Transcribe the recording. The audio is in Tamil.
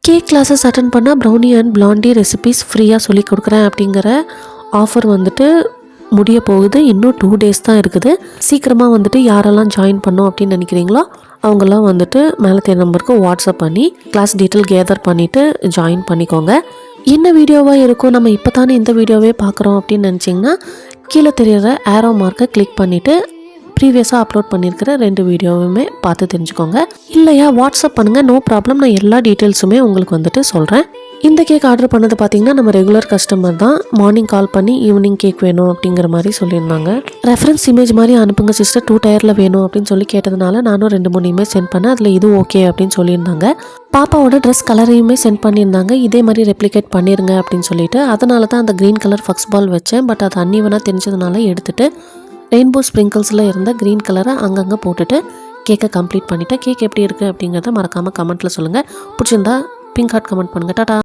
கேக் கிளாஸஸ் அட்டன் பண்ணால் ப்ரௌனி அண்ட் பிளாண்டி ரெசிபீஸ் ஃப்ரீயாக சொல்லி கொடுக்குறேன் அப்படிங்கிற ஆஃபர் வந்துட்டு முடிய போகுது. இன்னும் 2 days தான் இருக்குது. சீக்கிரமாக வந்துட்டு யாரெல்லாம் ஜாயின் பண்ணோம் அப்படின்னு நினைக்கிறீங்களோ அவங்கெல்லாம் வந்துட்டு மேலே தெரிய நம்பருக்கு வாட்ஸ்அப் பண்ணி கிளாஸ் டீட்டெயில் கேதர் பண்ணிவிட்டு ஜாயின் பண்ணிக்கோங்க. என்ன வீடியோவாக இருக்கும், நம்ம இப்போ தானே இந்த வீடியோவே பார்க்குறோம் அப்படின்னு நினச்சிங்கன்னா கீழே தெரிகிற ஆரோ மார்க்கை கிளிக் பண்ணிவிட்டு ப்ரீவியஸாக அப்லோட் பண்ணியிருக்கிற 2 வீடியோவுமே பார்த்து தெரிஞ்சுக்கோங்க. இல்லையா வாட்ஸ்அப் பண்ணுங்கள், நோ ப்ராப்ளம். நான் எல்லா டீட்டெயில்ஸுமே உங்களுக்கு வந்துட்டு சொல்கிறேன். இந்த கேக் ஆர்டர் பண்ணது பார்த்திங்கன்னா நம்ம ரெகுலர் கஸ்டமர் தான். மார்னிங் கால் பண்ணி ஈவினிங் கேக் வேணும் அப்படிங்கிற மாதிரி சொல்லியிருந்தாங்க. ரெஃபரன்ஸ் இமேஜ் மாதிரி அனுப்புங்க சிஸ்டர், 2 டயரில் வேணும் அப்படின்னு சொல்லி கேட்டதுனால நானும் 2-3 இமேஜ் சென்ட் பண்ணேன். அதில் இது ஓகே அப்படின்னு சொல்லியிருந்தாங்க. பாப்பாவோட ட்ரெஸ் கலரையுமே சென்ட் பண்ணியிருந்தாங்க. இதே மாதிரி ரெப்ளிகேட் பண்ணிடுங்க அப்படின்னு சொல்லிட்டு. அதனால தான் அந்த க்ரீன் கலர் ஃபக்ஸ் பால் வச்சேன். பட் அது அன்னிவனாக தெரிஞ்சதுனால எடுத்துகிட்டு ரெயின்போ ஸ்ப்ரிங்கிள்ஸில் இருந்த க்ரீன் கலரை அங்கங்கே போட்டுட்டு கேக்கை கம்ப்ளீட் பண்ணிவிட்டேன். கேக் எப்படி இருக்குது அப்படிங்கிறத மறக்காமல் கமெண்ட்டில் சொல்லுங்கள். பிடிச்சிருந்தா பிங்க் ஹார்ட் கமெண்ட் பண்ணுங்கள். டாடா.